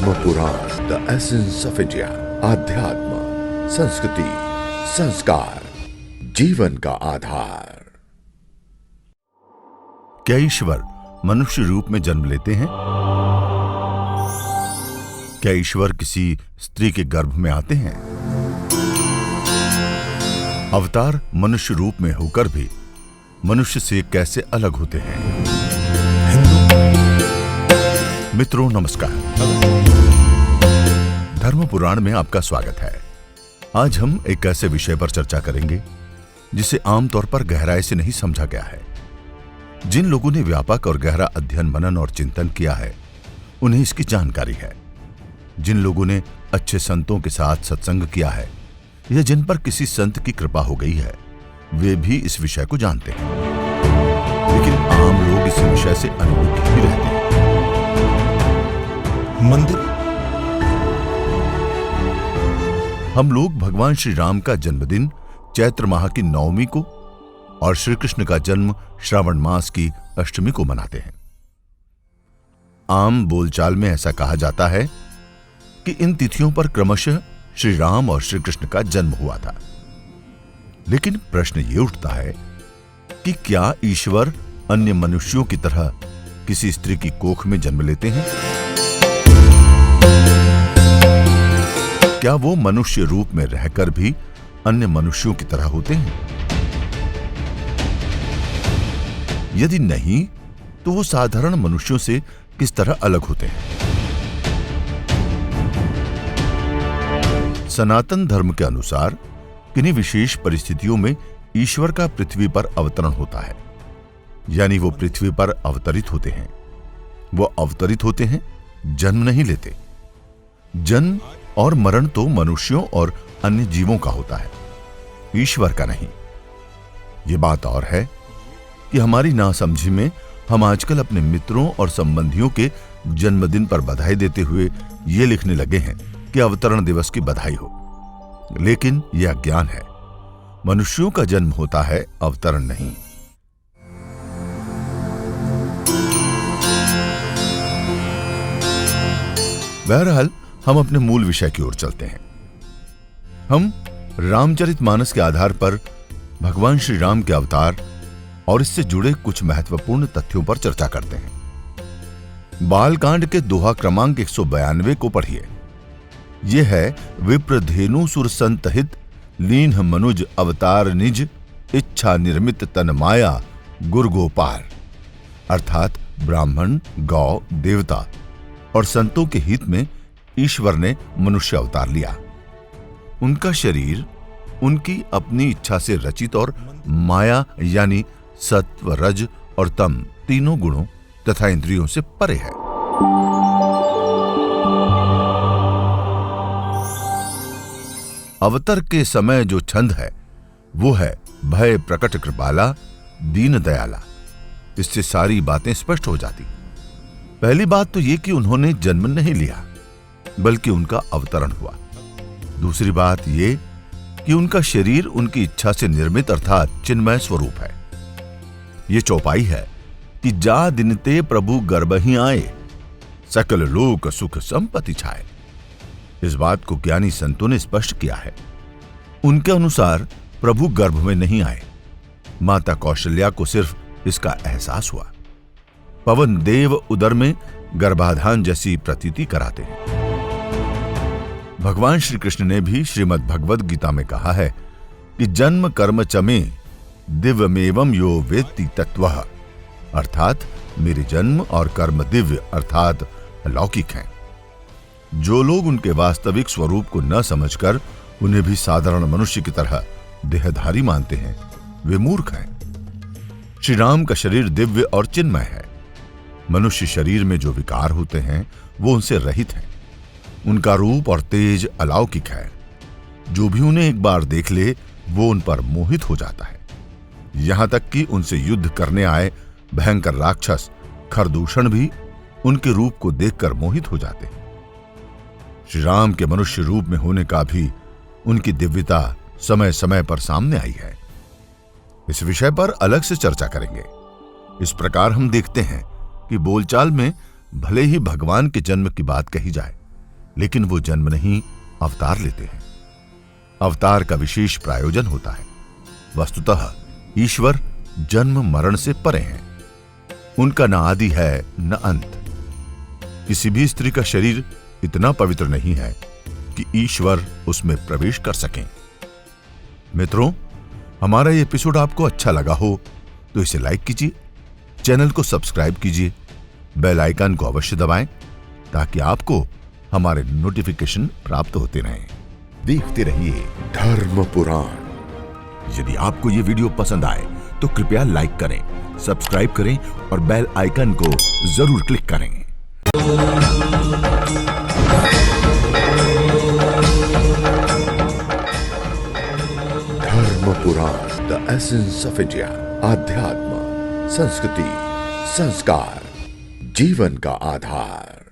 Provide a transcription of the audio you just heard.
धर्म पुराण, the essence of India. आध्यात्म, संस्कृति, संस्कार, जीवन का आधार। क्या ईश्वर मनुष्य रूप में जन्म लेते हैं? क्या ईश्वर किसी स्त्री के गर्भ में आते हैं? अवतार मनुष्य रूप में होकर भी मनुष्य से कैसे अलग होते हैं? मित्रों नमस्कार, धर्म पुराण में आपका स्वागत है। आज हम एक ऐसे विषय पर चर्चा करेंगे जिसे आमतौर पर गहराई से नहीं समझा गया है। जिन लोगों ने व्यापक और गहरा अध्ययन, मनन और चिंतन किया है, उन्हें इसकी जानकारी है। जिन लोगों ने अच्छे संतों के साथ सत्संग किया है या जिन पर किसी संत की कृपा हो गई है, वे भी इस विषय को जानते हैं। लेकिन आम लोग इस विषय से अनभिज्ञ ही रहते हैं। मंदिर हम लोग भगवान श्री राम का जन्मदिन चैत्र माह की नवमी को और श्री कृष्ण का जन्म श्रावण मास की अष्टमी को मनाते हैं। आम बोलचाल में ऐसा कहा जाता है कि इन तिथियों पर क्रमशः श्री राम और श्री कृष्ण का जन्म हुआ था। लेकिन प्रश्न ये उठता है कि क्या ईश्वर अन्य मनुष्यों की तरह किसी स्त्री की कोख में जन्म लेते हैं? क्या वो मनुष्य रूप में रहकर भी अन्य मनुष्यों की तरह होते हैं? यदि नहीं, तो वो साधारण मनुष्यों से किस तरह अलग होते हैं? सनातन धर्म के अनुसार किन्हीं विशेष परिस्थितियों में ईश्वर का पृथ्वी पर अवतरण होता है, यानी वो पृथ्वी पर अवतरित होते हैं। वो अवतरित होते हैं, जन्म नहीं लेते। जन्म और मरण तो मनुष्यों और अन्य जीवों का होता है, ईश्वर का नहीं। ये बात और है कि हमारी नासमझी में हम आजकल अपने मित्रों और संबंधियों के जन्मदिन पर बधाई देते हुए ये लिखने लगे हैं कि अवतरण दिवस की बधाई हो। लेकिन यह अज्ञान है। मनुष्यों का जन्म होता है, अवतरण नहीं। बहरहाल हम अपने मूल विषय की ओर चलते हैं। हम रामचरितमानस के आधार पर भगवान श्री राम के अवतार और इससे जुड़े कुछ महत्वपूर्ण तथ्यों पर चर्चा करते हैं। बालकांड के दोहा क्रमांक 192 को पढ़िए। यह है विप्रधेनु सुर संतहित लीन मनुज अवतार निज इच्छा निर्मित तन माया गुर गोपाल। अर्थात ब्राह्मण, गौ, देवता और संतों के हित में ईश्वर ने मनुष्य अवतार लिया। उनका शरीर उनकी अपनी इच्छा से रचित और माया यानी सत्व, रज और तम तीनों गुणों तथा इंद्रियों से परे है। अवतर के समय जो छंद है वो है भय प्रकट कृपाला दीन दयाला। इससे सारी बातें स्पष्ट हो जाती। पहली बात तो ये कि उन्होंने जन्म नहीं लिया, बल्कि उनका अवतरण हुआ। दूसरी बात ये कि उनका शरीर उनकी इच्छा से निर्मित अर्थात चिन्मय स्वरूप है। ये चौपाई है कि जा दिनते प्रभु गर्भ ही आए, सकल लोक सुख संपत्ति छाए। इस बात को ज्ञानी संतों ने स्पष्ट किया है। उनके अनुसार प्रभु गर्भ में नहीं आए, माता कौशल्या को सिर्फ इसका एहसास हुआ। पवन देव उदर में गर्भाधान जैसी प्रतीति कराते हैं। भगवान श्री कृष्ण ने भी श्रीमद् भगवद गीता में कहा है कि जन्म कर्म चमे दिव्यमेवं यो वेत्ति तत्वः। अर्थात मेरे जन्म और कर्म दिव्य अर्थात अलौकिक हैं। जो लोग उनके वास्तविक स्वरूप को न समझकर उन्हें भी साधारण मनुष्य की तरह देहधारी मानते हैं, वे मूर्ख हैं। श्री राम का शरीर दिव्य और चिन्मय है। मनुष्य शरीर में जो विकार होते हैं वो उनसे रहित हैं। उनका रूप और तेज अलौकिक है। जो भी उन्हें एक बार देख ले वो उन पर मोहित हो जाता है। यहां तक कि उनसे युद्ध करने आए भयंकर राक्षस खरदूषण भी उनके रूप को देखकर मोहित हो जाते हैं। श्री राम के मनुष्य रूप में होने का भी उनकी दिव्यता समय समय पर सामने आई है। इस विषय पर अलग से चर्चा करेंगे। इस प्रकार हम देखते हैं कि बोलचाल में भले ही भगवान के जन्म की बात कही जाए, लेकिन वो जन्म नहीं अवतार लेते हैं। अवतार का विशेष प्रायोजन होता है। वस्तुतः ईश्वर जन्म मरण से परे हैं। उनका न आदि है न अंत। किसी भी स्त्री का शरीर इतना पवित्र नहीं है कि ईश्वर उसमें प्रवेश कर सकें। मित्रों, हमारा ये एपिसोड आपको अच्छा लगा हो तो इसे लाइक कीजिए, चैनल को सब्सक्राइब कीजिए, बेल आइकन को अवश्य दबाएं ताकि आपको हमारे नोटिफिकेशन प्राप्त होते रहें। देखते रहिए धर्म पुराण। यदि आपको ये वीडियो पसंद आए तो कृपया लाइक करें, सब्सक्राइब करें और बेल आइकन को जरूर क्लिक करें। धर्म पुराण, द एसेंस ऑफ इंडिया। आध्यात्म, संस्कृति, संस्कार, जीवन का आधार।